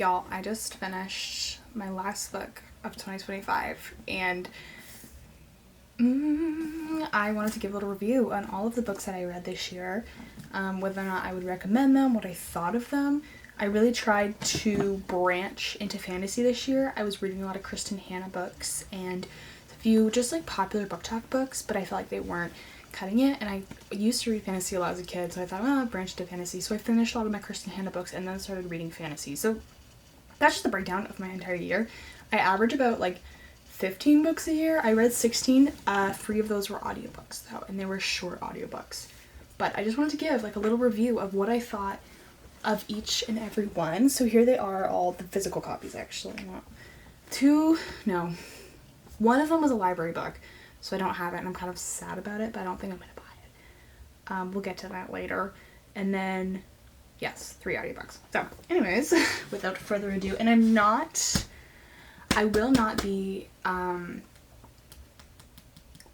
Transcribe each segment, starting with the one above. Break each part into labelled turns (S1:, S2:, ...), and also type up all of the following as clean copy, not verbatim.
S1: Y'all, I just finished my last book of 2025, and I wanted to give a little review on all of the books that I read this year, whether or not I would recommend them, what I thought of them. I really tried to branch into fantasy this year. I was reading a lot of Kristen Hanna books and a few just like popular book talk books, but I felt like they weren't cutting it, and I used to read fantasy a lot as a kid, so I thought, well, I'll branch into fantasy. So I finished a lot of my Kristen Hanna books and then started reading fantasy. So that's just the breakdown of my entire year. I average about like 15 books a year. I read 16. 3 of those were audiobooks though, and they were short audiobooks. But I just wanted to give like a little review of what I thought of each and every one. So here they are, all the physical copies actually. One of them was a library book, so I don't have it, and I'm kind of sad about it, but I don't think I'm gonna buy it. We'll get to that later. And then yes, 3 audiobooks. So anyways, without further ado, and I will not be,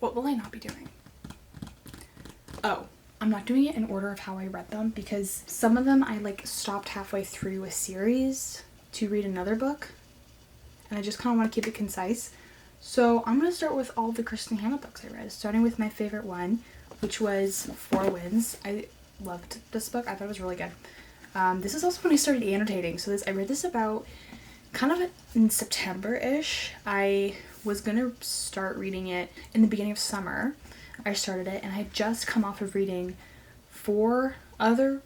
S1: what will I not be doing? Oh, I'm not doing it in order of how I read them, because some of them I like stopped halfway through a series to read another book, and I just kind of want to keep it concise. So I'm going to start with all the Kristen Hanna books I read, starting with my favorite one, which was Four Winds. I loved this book. I thought it was really good. This is also when I started annotating. So I read this about kind of in September-ish. I was going to start reading it in the beginning of summer. I started it, and I had just come off of reading 3 other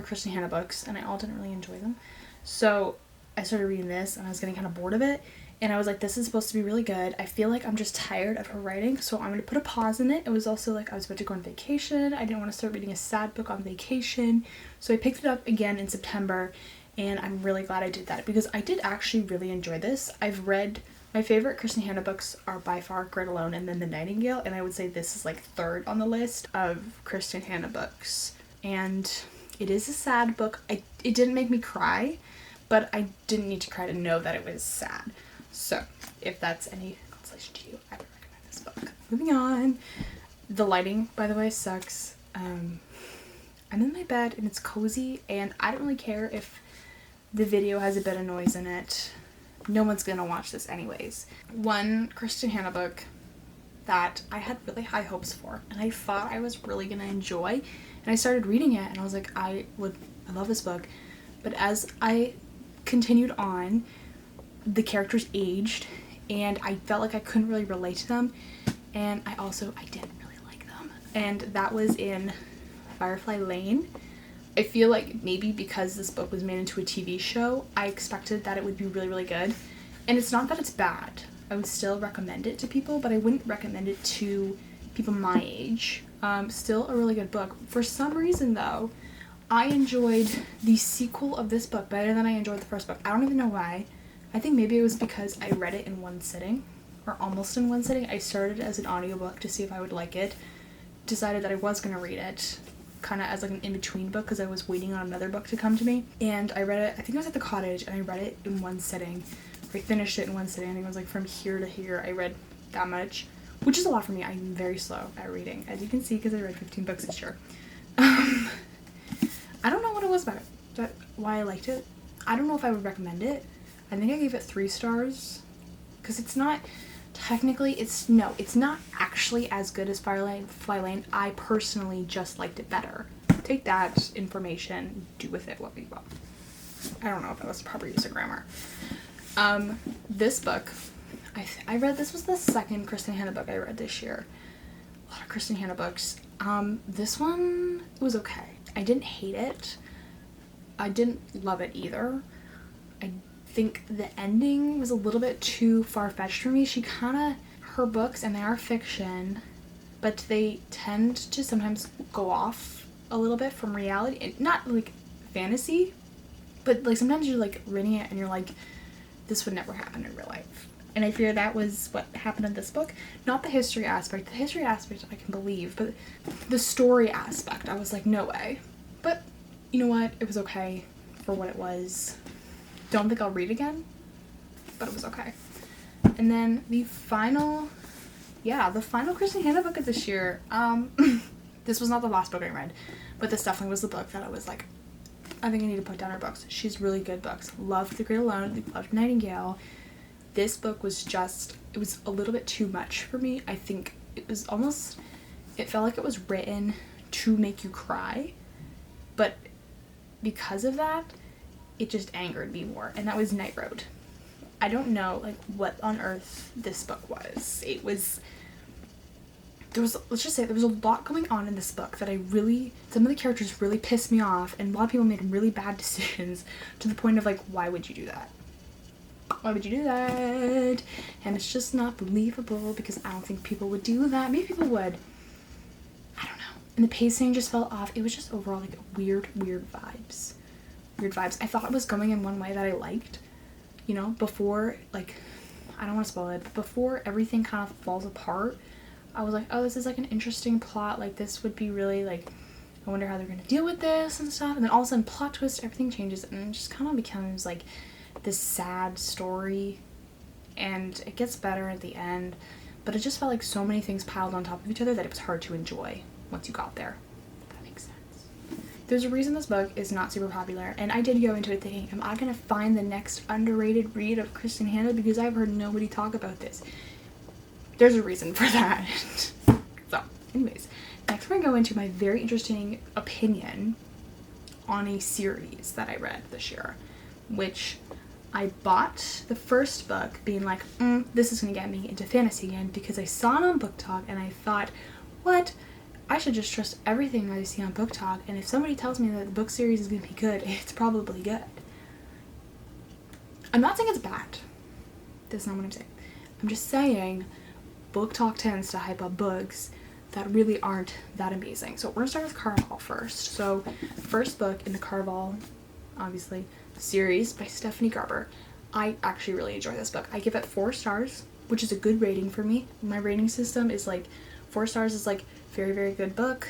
S1: Kristen Hanna books, and I all didn't really enjoy them. So I started reading this, and I was getting kind of bored of it, and I was like, this is supposed to be really good. I feel like I'm just tired of her writing, so I'm going to put a pause in it. It was also like I was about to go on vacation. I didn't want to start reading a sad book on vacation, so I picked it up again in September, and I'm really glad I did that, because I did actually really enjoy this. I've read, my favorite Kristen Hanna books are by far Grit Alone and then The Nightingale, and I would say this is like 3rd on the list of Kristen Hanna books. And it is a sad book. It didn't make me cry, but I didn't need to cry to know that it was sad. So if that's any consolation to you, I would recommend this book. Moving on. The lighting, by the way, sucks. I'm in my bed and it's cozy, and I don't really care if the video has a bit of noise in it. No one's gonna watch this anyways. One Kristen Hanna book that I had really high hopes for, and I thought I was really gonna enjoy, and I started reading it, and I was like, I love this book. But as I continued on, the characters aged, and I felt like I couldn't really relate to them, and I didn't really like them. And that was in Firefly Lane. I feel like maybe because this book was made into a TV show, I expected that it would be really, really good. And it's not that it's bad. I would still recommend it to people, but I wouldn't recommend it to people my age. Still a really good book. For some reason, though, I enjoyed the sequel of this book better than I enjoyed the first book. I don't even know why. I think maybe it was because I read it in one sitting, or almost in one sitting. I started it as an audiobook to see if I would like it. Decided that I was going to read it kind of as like an in-between book, because I was waiting on another book to come to me, and I read it, I think I was at the cottage, and I read it in one sitting. I finished it in one sitting. I think it was like from here to here I read that much, which is a lot for me. I'm very slow at reading, as you can see, because I read 15 books this year. I don't know what it was about it, why I liked it. I don't know if I would recommend it. I think I gave it 3 stars, because it's not technically, it's not actually as good as Firefly Lane. I personally just liked it better. Take that information, do with it what you will. I don't know if that was the proper use of grammar. This book, I read, this was the 2nd Kristen Hanna book I read this year. A lot of Kristen Hanna books. This one, it was okay. I didn't hate it. I didn't love it either. I think the ending was a little bit too far-fetched for me. Her books, and they are fiction, but they tend to sometimes go off a little bit from reality. Not like fantasy, but like sometimes you're like reading it and you're like, this would never happen in real life. And I fear that was what happened in this book. Not the history aspect. The history aspect I can believe, but the story aspect, I was like, no way. But you know what? It was okay for what it was. Don't think I'll read again, but it was okay. And then the final Kristen Hanna book of this year, this was not the last book I read, but this definitely was the book that I was like, I think I need to put down her books. She's really good books. Loved The Great Alone, loved Nightingale. This book was just, it was a little bit too much for me. I think it was almost, it felt like it was written to make you cry, but because of that, it just angered me more, and that was Night Road. I don't know, like, what on earth this book was. It was, let's just say, there was a lot going on in this book that some of the characters really pissed me off, and a lot of people made really bad decisions to the point of, like, why would you do that? Why would you do that? And it's just not believable, because I don't think people would do that. Maybe people would. I don't know. And the pacing just fell off. It was just overall, like, weird vibes. Weird vibes. I thought it was going in one way that I liked, you know, before, like, I don't want to spoil it, but before everything kind of falls apart, I was like, oh, this is, like, an interesting plot. Like, this would be really, like, I wonder how they're going to deal with this and stuff. And then all of a sudden, plot twist, everything changes, and it just kind of becomes, like, this sad story, and it gets better at the end, but it just felt like so many things piled on top of each other that it was hard to enjoy once you got there, if that makes sense. There's a reason this book is not super popular, and I did go into it thinking, am I gonna find the next underrated read of Kristen Hanna, because I've heard nobody talk about this. There's a reason for that. So anyways, next we're gonna go into my very interesting opinion on a series that I read this year, which I bought the first book being like, this is going to get me into fantasy again, because I saw it on Book Talk and I thought, what? I should just trust everything I see on Book Talk, and if somebody tells me that the book series is going to be good, it's probably good. I'm not saying it's bad. That's not what I'm saying. I'm just saying Book Talk tends to hype up books that really aren't that amazing. So we're going to start with Caraval first. So first book in the Caraval, obviously, series by Stephanie Garber. I actually really enjoy this book. I give it 4 stars, which is a good rating for me. My rating system is like 4 stars is like very good book,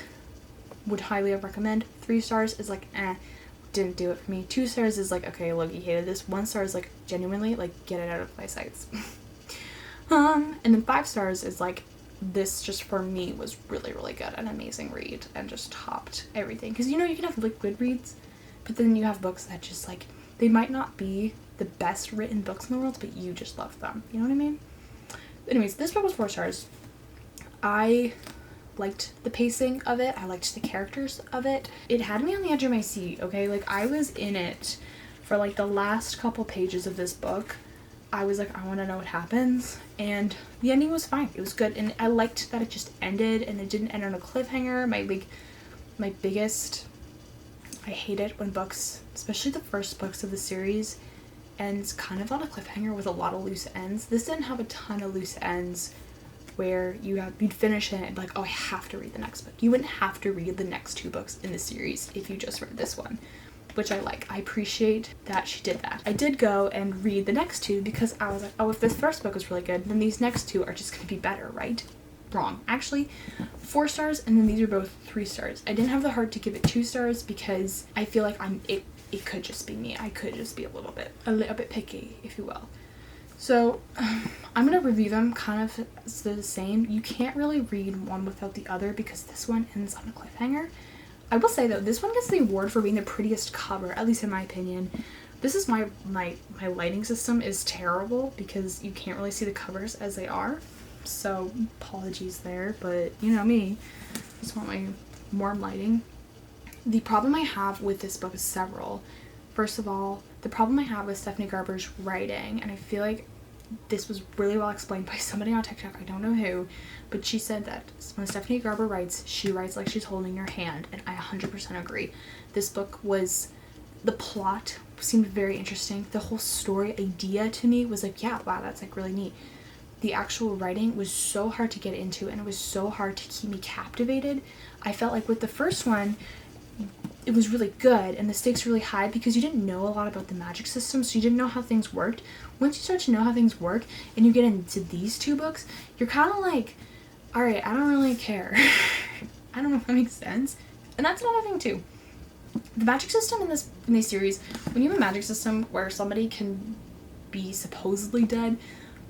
S1: would highly recommend. 3 stars is like didn't do it for me. 2 stars is like, okay, Logie hated this. 1 star is like genuinely like get it out of my sights. And then 5 stars is like, this just for me was really good, an amazing read, and just topped everything. Because you know, you can have like good reads, but then you have books that just like, they might not be the best written books in the world, but you just love them. You know what I mean? Anyways, this book was 4 stars. I liked the pacing of it. I liked the characters of it. It had me on the edge of my seat, okay? Like, I was in it for like the last couple pages of this book. I was like, I want to know what happens. And the ending was fine. It was good. And I liked that it just ended and it didn't end on a cliffhanger. My biggest, I hate it when books, especially the first books of the series, ends kind of on a cliffhanger with a lot of loose ends. This didn't have a ton of loose ends where you'd finish it and be like, oh, I have to read the next book. You wouldn't have to read the next 2 books in the series if you just read this one, which I like. I appreciate that she did that. I did go and read the next 2 because I was like, oh, if this first book was really good, then these next 2 are just going to be better, right? Wrong. Actually, 4 stars, and then these are both 3 stars. I didn't have the heart to give it 2 stars because I feel like it could just be me. I could just be a little bit picky, if you will. So I'm gonna review them kind of the same. You can't really read one without the other because this one ends on a cliffhanger. I will say though, this one gets the award for being the prettiest cover, at least in my opinion. This is my lighting system is terrible because you can't really see the covers as they are. So apologies there, but you know me. I just want my warm lighting. The problem I have with this book is several. First of all, the problem I have with Stephanie Garber's writing, and I feel like this was really well explained by somebody on TikTok, I don't know who, but she said that when Stephanie Garber writes, she writes like she's holding your hand, and I 100% agree. This book the plot seemed very interesting. The whole story idea to me was like, yeah, wow, that's like really neat. The actual writing was so hard to get into, and it was so hard to keep me captivated. I felt like with the first one, it was really good and the stakes were really high because you didn't know a lot about the magic system, so you didn't know how things worked. Once you start to know how things work and you get into these 2 books, you're kind of like, all right, I don't really care. I don't know if that makes sense. And that's another thing too. The magic system in this series, when you have a magic system where somebody can be supposedly dead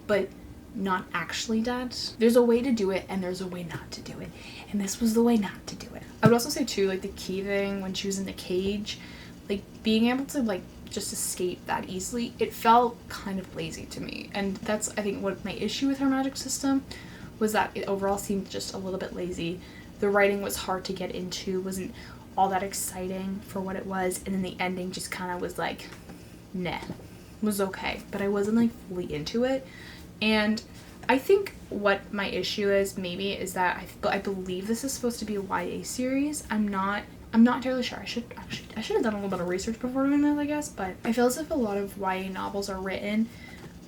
S1: but not actually dead, there's a way to do it and there's a way not to do it, and this was the way not to do it. I would also say too, like the key thing when she was in the cage, like being able to like just escape that easily, it felt kind of lazy to me. And that's, I think, what my issue with her magic system was, that it overall seemed just a little bit lazy. The writing was hard to get into, wasn't all that exciting for what it was, and then the ending just kind of was like, nah, was okay, but I wasn't like fully into it. And I think what my issue is maybe is that I believe this is supposed to be a YA series. I'm not entirely sure. I should have done a little bit of research before doing this, I guess, but I feel as if a lot of YA novels are written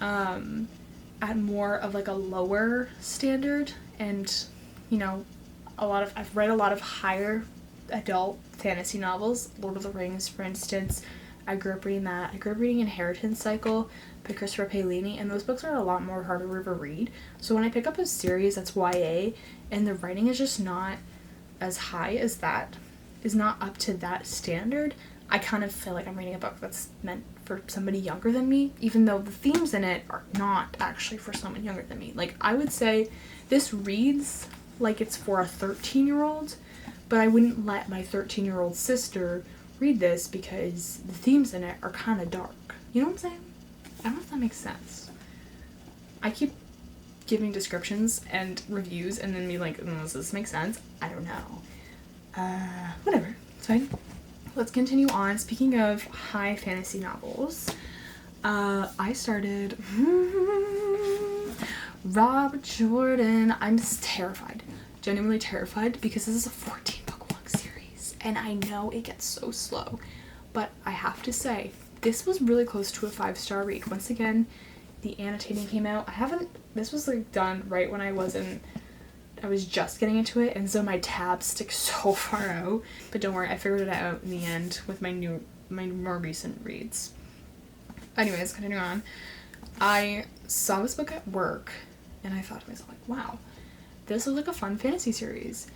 S1: at more of like a lower standard, and you know, I've read a lot of higher adult fantasy novels. Lord of the Rings, for instance. I grew up reading that. I grew up reading Inheritance Cycle by Christopher Paolini, and those books are a lot more harder to read. So when I pick up a series that's YA and the writing is just not as high as that, is not up to that standard, I kind of feel like I'm reading a book that's meant for somebody younger than me, even though the themes in it are not actually for someone younger than me. Like, I would say this reads like it's for a 13-year-old, but I wouldn't let my 13-year-old sister read this because the themes in it are kind of dark. You know what I'm saying? I don't know if that makes sense. I keep giving descriptions and reviews and then be like, does this make sense? I don't know. Whatever. It's fine. Let's continue on. Speaking of high fantasy novels, I started Robert Jordan. I'm just terrified. Genuinely terrified, because this is a 14-book long series, and I know it gets so slow, but I have to say, this was really close to a 5-star read. Once again, the annotating came out. This was like done right when I was just getting into it, and so my tabs stick so far out, but don't worry, I figured it out in the end with my more recent reads. Anyways, continuing on, I saw this book at work, and I thought to myself, like, wow, this was like a fun fantasy series.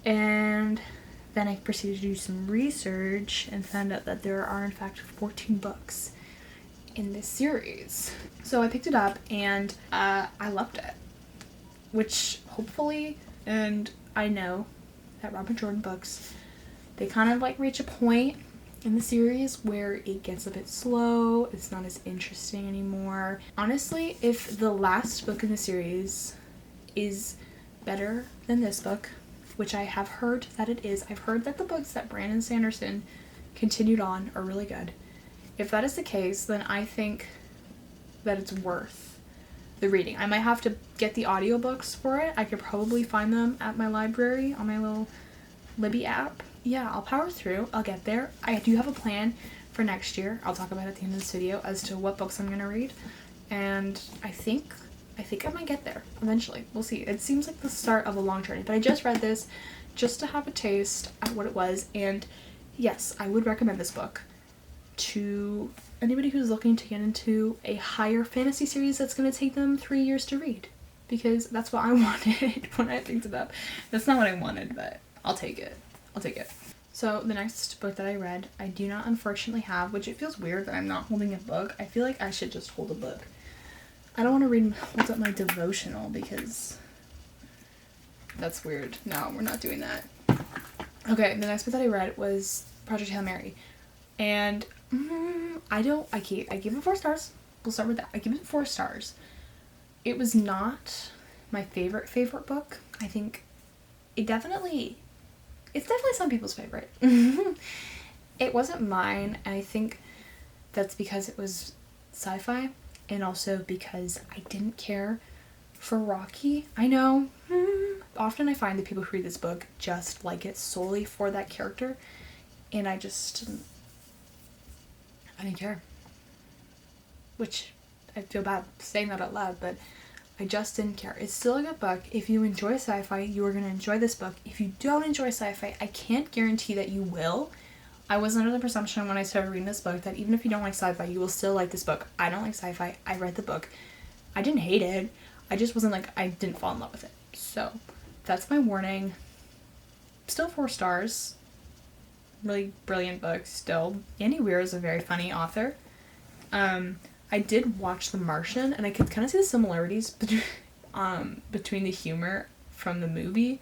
S1: And then I proceeded to do some research and found out that there are in fact 14 books in this series. So I picked it up, and I loved it, which hopefully, and I know that Robin Jordan books, they kind of like reach a point in the series where it gets a bit slow, it's not as interesting anymore. Honestly, if the last book in the series is better than this book, which I have heard that it is, I've heard that the books that Brandon Sanderson continued on are really good. If that is the case, then I think that it's worth the reading. I might have to get the audiobooks for it. I could probably find them at my library on my little Libby app. Yeah, I'll power through. I'll get there. I do have a plan for next year. I'll talk about it at the end of this video as to what books I'm going to read. And I think I might get there eventually. We'll see. It seems like the start of a long journey, but I just read this just to have a taste at what it was, and yes, I would recommend this book to anybody who's looking to get into a higher fantasy series that's going to take them 3 years to read, because that's what I wanted when I picked it up. That's not what I wanted, but I'll take it. So the next book that I read, I do not unfortunately have, which it feels weird that I'm not holding a book. I feel like I should just hold a book. I don't want to hold up my devotional because that's weird. No, we're not doing that. Okay, the next book that I read was Project Hail Mary. And I gave it 4 stars. We'll start with that. I give it 4 stars. It was not my favorite book. I think it's definitely some people's favorite. It wasn't mine, and I think that's because it was sci-fi, and also because I didn't care for Rocky. I know, often I find that people who read this book just like it solely for that character, and I didn't care. Which, I feel bad saying that out loud, but I just didn't care. It's still a good book. If you enjoy sci-fi, you are going to enjoy this book. If you don't enjoy sci-fi, I can't guarantee that you will. I was under the presumption when I started reading this book that even if you don't like sci-fi, you will still like this book. I don't like sci-fi. I read the book. I didn't hate it. I just wasn't like, I didn't fall in love with it. So that's my warning. Still 4 stars. Really brilliant book still. Andy Weir is a very funny author. I did watch The Martian, and I could kind of see the similarities between the humor from the movie,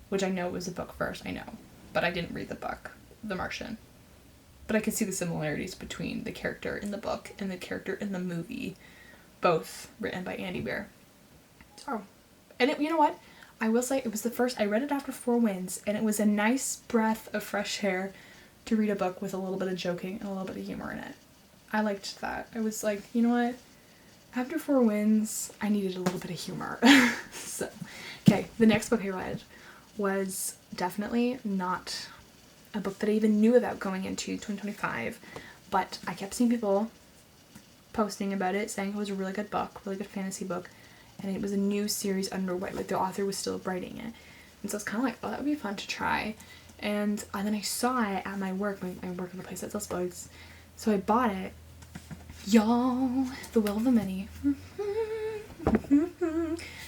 S1: which I know was a book first, I know, but I didn't read the book, The Martian. but I could see the similarities between the character in the book and the character in the movie, both written by Andy Weir. So, and you know what? I will say it was the first, I read it after Four Winds, and it was a nice breath of fresh air to read a book with a little bit of joking and a little bit of humor in it. I liked that. I was like, you know what? After Four Winds, I needed a little bit of humor. So, okay, the next book I read was definitely not a book that I even knew about going into 2025, but I kept seeing people posting about it, saying it was a really good book, really good fantasy book, and it was a new series underway, like the author was still writing it. And so it's kind of like, oh, that would be fun to try. And then I saw it at my work. I work at a place that sells books, so I bought it. Y'all, The Will of the Many.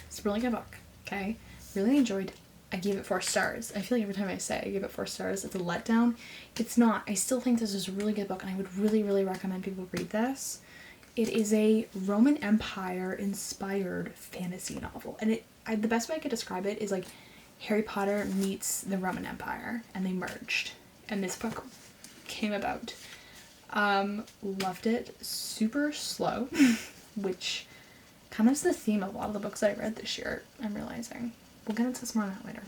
S1: It's a really good book, okay? Really enjoyed. I gave it 4 stars. I feel like every time I say I give it 4 stars, it's a letdown. It's not. I still think this is a really good book, and I would really, really recommend people read this. It is a Roman Empire inspired fantasy novel, and the best way I could describe it is like Harry Potter meets the Roman Empire, and they merged, and this book came about. Loved it. Super slow, which kind of is the theme of a lot of the books that I read this year, I'm realizing. We'll get into some more on that later.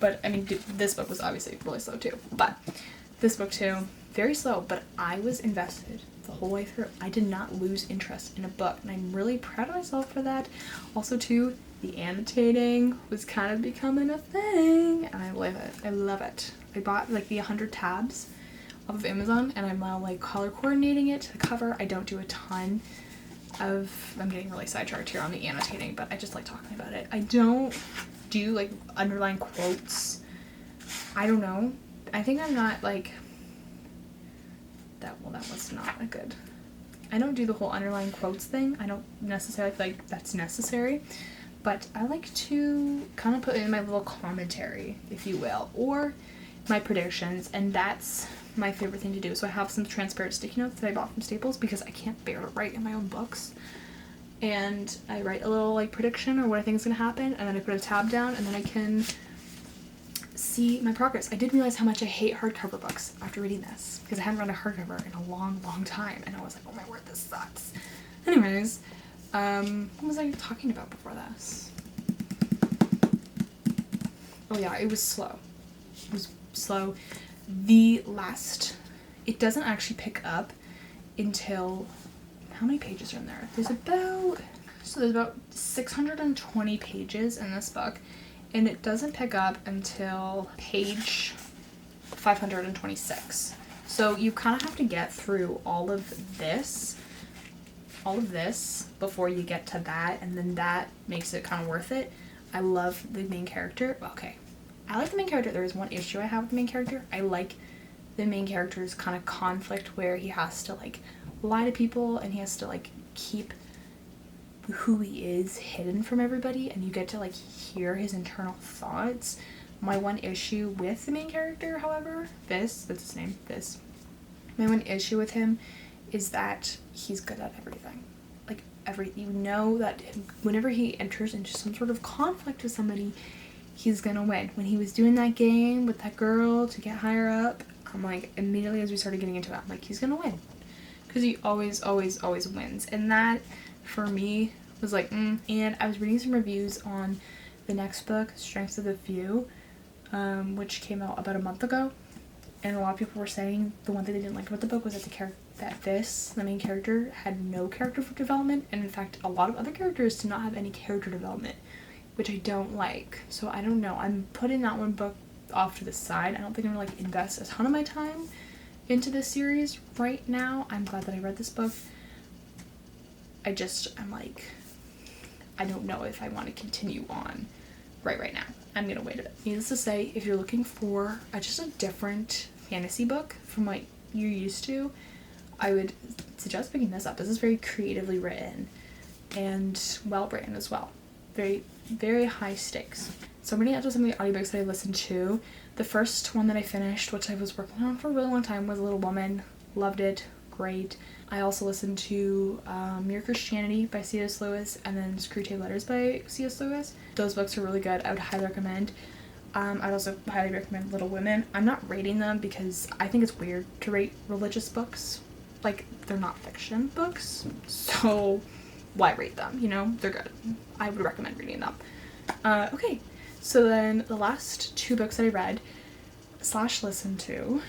S1: But I mean, this book was obviously really slow too, but this book too, very slow, but I was invested the whole way through. I did not lose interest in a book, and I'm really proud of myself for that. Also too, the annotating was kind of becoming a thing, and I love it. I love it. I bought like the 100 tabs off of Amazon, and I'm now like color coordinating it to the cover. I don't do a ton of, I'm getting really sidetracked here on the annotating, but I just like talking about it. I don't do like underline quotes. I don't know. I think I'm not like that. Well, that was not a good. I don't do the whole underline quotes thing. I don't necessarily feel like that's necessary, but I like to kind of put in my little commentary, if you will, or my predictions, and that's my favorite thing to do. So I have some transparent sticky notes that I bought from Staples because I can't bear to write in my own books. And I write a little like prediction or what I think is going to happen, and then I put a tab down, and then I can see my progress. I did realize how much I hate hardcover books after reading this, because I hadn't read a hardcover in a long, long time, and I was like, oh my word, this sucks. Anyways, what was I talking about before this? Oh yeah, it was slow. It was slow. It doesn't actually pick up until, how many pages are in there? There's about 620 pages in this book, and it doesn't pick up until page 526. So you kind of have to get through all of this before you get to that, and then that makes it kind of worth it. I love the main character. Okay, I like the main character. There is one issue I have with the main character. I like the main character's kind of conflict where he has to like lie to people, and he has to like keep who he is hidden from everybody, and you get to like hear his internal thoughts. My one issue with the main character, however, that's his name, my one issue with him is that he's good at everything. Like you know that whenever he enters into some sort of conflict with somebody, he's gonna win. When he was doing that game with that girl to get higher up, I'm like, immediately as we started getting into it, I'm like, he's gonna win. Because he always wins. And that, for me, was like, And I was reading some reviews on the next book, Strengths of the Few, which came out about a month ago. And a lot of people were saying the one thing they didn't like about the book was that the main character, had no character development. And in fact, a lot of other characters did not have any character development, which I don't like. So I don't know. I'm putting that one book off to the side. I don't think I'm gonna like invest a ton of my time into this series right now. I'm glad that I read this book. I'm like, I don't know if I want to continue on right now. I'm gonna wait a bit. Needless to say, if you're looking for just a different fantasy book from what you're used to, I would suggest picking this up. This is very creatively written and well written as well. Very, very high stakes. So I'm getting into some of the audiobooks that I listened to. The first one that I finished, which I was working on for a really long time, was Little Woman. Loved it. Great. I also listened to Mere Christianity by C.S. Lewis, and then Screwtape Letters by C.S. Lewis. Those books are really good. I would highly recommend. I'd also highly recommend Little Women. I'm not rating them because I think it's weird to rate religious books. Like, they're not fiction books, so why rate them, you know? They're good. I would recommend reading them. Okay, so then the last 2 books that I read / listened to.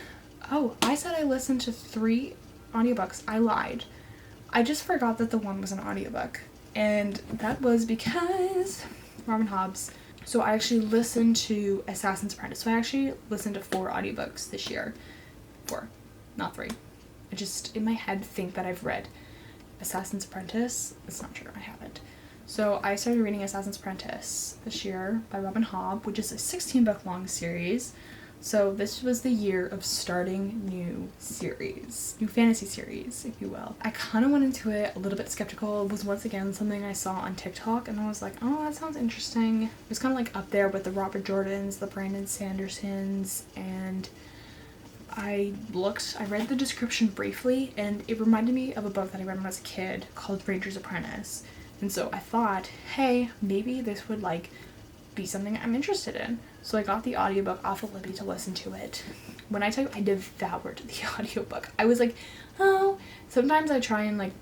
S1: Oh, I said I listened to 3 audiobooks. I lied. I just forgot that the one was an audiobook. And that was because Robin Hobb's. So I actually listened to Assassin's Apprentice. So I actually listened to 4 audiobooks this year. 4, not 3. I just, in my head, think that I've read Assassin's Apprentice. It's not true, I haven't. So I started reading Assassin's Apprentice this year by Robin Hobb, which is a 16-book long series. So this was the year of starting new fantasy series, if you will. I kind of went into it a little bit skeptical. It was once again something I saw on TikTok, and I was like, oh, that sounds interesting. It was kind of like up there with the Robert Jordans, the Brandon Sandersons, and I read the description briefly, and it reminded me of a book that I read when I was a kid called Ranger's Apprentice. And so I thought, hey, maybe this would like be something I'm interested in. So I got the audiobook off of Libby to listen to it. When I tell you I devoured the audiobook, I was like, oh, sometimes I try and like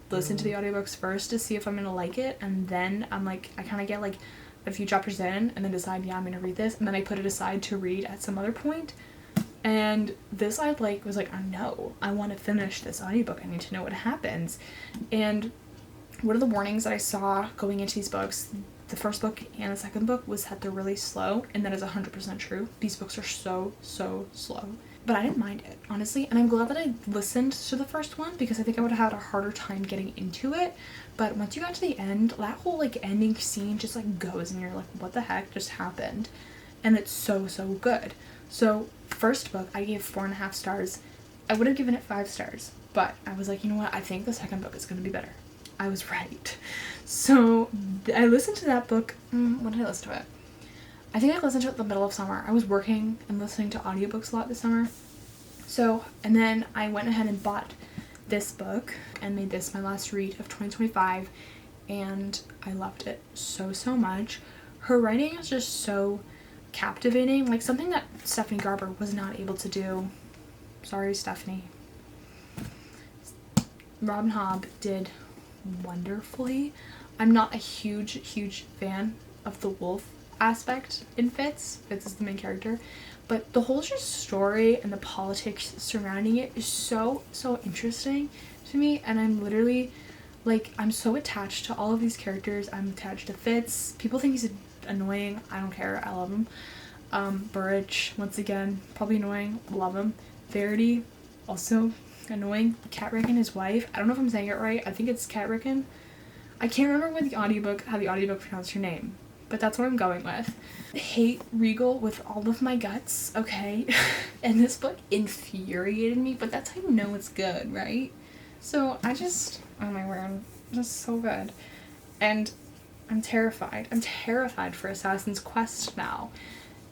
S1: listen to the audiobooks first to see if I'm gonna like it, and then I'm like, I kind of get like a few chapters in and then decide, yeah, I'm gonna read this, and then I put it aside to read at some other point. And this I like was like, oh no, I want to finish this audiobook. I need to know what happens. And one of the warnings that I saw going into these books, the first book and the second book, was that they're really slow, and that is 100% true. These books are so slow. But I didn't mind it, honestly, and I'm glad that I listened to the first one because I think I would have had a harder time getting into it. But once you got to the end, that whole like ending scene just like goes, and you're like, what the heck just happened? And it's so good. So first book I gave 4.5 stars. I would have given it 5 stars, but I was like, you know what, I think the second book is going to be better. I was right. So I listened to that book. When did I listen to it? I think I listened to it in the middle of summer. I was working and listening to audiobooks a lot this summer. So, and then I went ahead and bought this book and made this my last read of 2025, and I loved it so much. Her writing is just so captivating, like something that Stephanie Garber was not able to do. Sorry, Stephanie. Robin Hobb did wonderfully. I'm not a huge fan of the wolf aspect in Fitz. Fitz is the main character, but the whole just story and the politics surrounding it is so interesting to me, and I'm literally like, I'm so attached to all of these characters. I'm attached to Fitz. People think he's annoying. I don't care. I love him. Burrage, once again, probably annoying. Love him. Verity, also annoying. Catrick and his wife. I don't know if I'm saying it right. I think it's Catrick. I can't remember how the audiobook pronounced her name, but that's what I'm going with. Hate Regal with all of my guts, okay? And this book infuriated me, but that's how you know it's good, right? So oh my word, just so good. And I'm terrified. I'm terrified for Assassin's Quest now.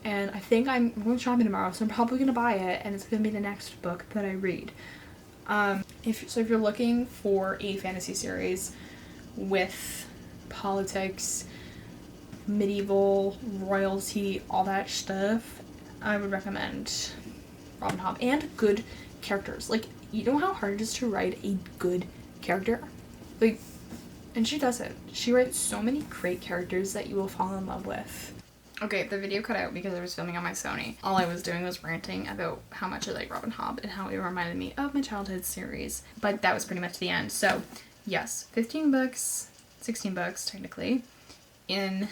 S1: And I think I'm going shopping tomorrow, so I'm probably going to buy it, and it's going to be the next book that I read. If you're looking for a fantasy series with politics, medieval, royalty, all that stuff, I would recommend Robin Hobb. And good characters. Like, you know how hard it is to write a good character? Like, and she does it. She writes so many great characters that you will fall in love with. Okay, the video cut out because I was filming on my Sony. All I was doing was ranting about how much I like Robin Hobb and how it reminded me of my childhood series. But that was pretty much the end. So, yes, 15 books, 16 books technically, in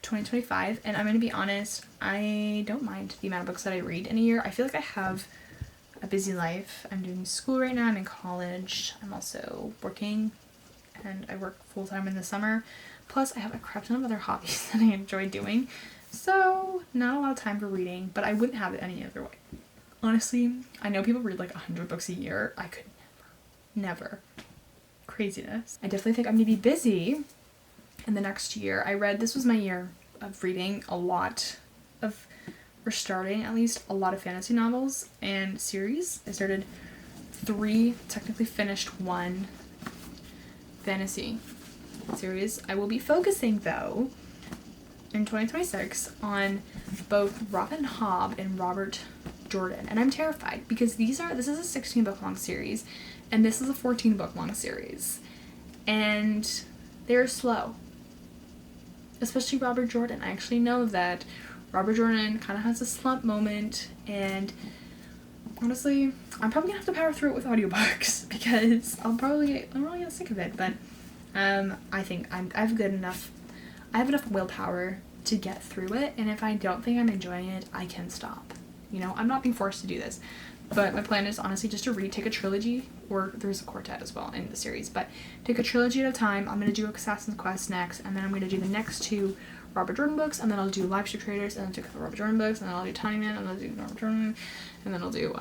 S1: 2025. And I'm going to be honest, I don't mind the amount of books that I read in a year. I feel like I have a busy life. I'm doing school right now. I'm in college. I'm also working, and I work full-time in the summer. Plus, I have a crap ton of other hobbies that I enjoy doing. So, not a lot of time for reading, but I wouldn't have it any other way. Honestly, I know people read like 100 books a year. I could never. Craziness. I definitely think I'm going to be busy in the next year. This was my year of reading a lot of, or starting at least, a lot of fantasy novels and series. I started 3, technically finished 1 fantasy series. I will be focusing, though, in 2026 on both Robin Hobb and Robert Jordan, and I'm terrified because this is a 16 book long series and this is a 14 book long series, and they're slow, especially Robert Jordan. I actually know that Robert Jordan kind of has a slump moment, and honestly, I'm probably gonna have to power through it with audiobooks because I'm really gonna sick of it. But I think I have enough willpower to get through it, and if I don't think I'm enjoying it, I can stop. You know, I'm not being forced to do this, but my plan is honestly just to take a trilogy, or there's a quartet as well in the series, but take a trilogy at a time. I'm gonna do Assassin's Quest next, and then I'm gonna do the next 2 Robert Jordan books, and then I'll do Live Street Traders, and then do a couple Robert Jordan books, and then I'll do Tiny Man, and then I'll do Robert Jordan, and then I'll do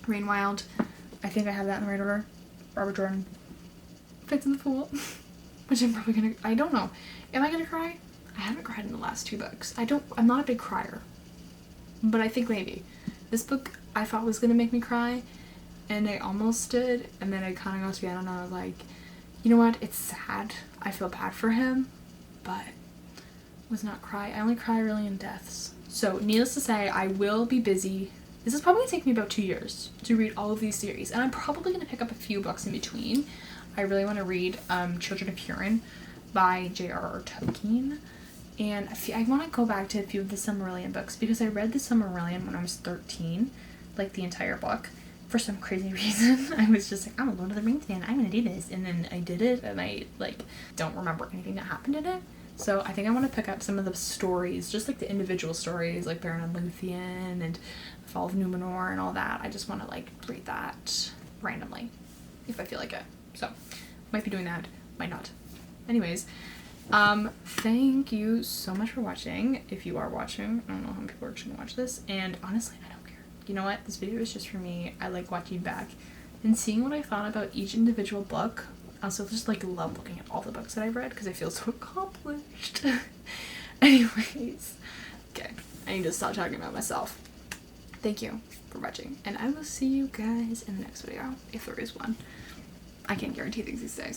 S1: Rain Wild. I think I have that in the right order. Robert Jordan, Fits in the Fool, which I'm probably gonna, I don't know. Am I gonna cry? I haven't cried in the last 2 books. I'm not a big crier, but I think maybe. This book I thought was gonna make me cry, and I almost did, and then I kind of got to the end and I was like, you know what, it's sad. I feel bad for him, but was not cry. I only cry really in deaths. So needless to say, I will be busy. This is probably gonna take me about 2 years to read all of these series, and I'm probably gonna pick up a few books in between. I really want to read Children of Huron by J.R.R. Tolkien, and I want to go back to a few of the Silmarillion books because I read the Silmarillion when I was 13, like the entire book. For some crazy reason, I was just like, I'm a Lord of the Rings fan, I'm gonna do this, and then I did it, and I like don't remember anything that happened in it. So I think I want to pick up some of the stories, just like the individual stories, like Baron and Luthien and the Fall of Numenor and all that. I just want to like read that randomly if I feel like it. So might be doing that, might not. Anyways, thank you so much for watching. If you are watching, I don't know how many people are actually gonna watch this, and honestly, I don't care. You know what? This video is just for me. I like watching back and seeing what I thought about each individual book. I also just like love looking at all the books that I've read because I feel so accomplished. Anyways, okay, I need to stop talking about myself. Thank you for watching, and I will see you guys in the next video, if there is one. I can't guarantee things these days.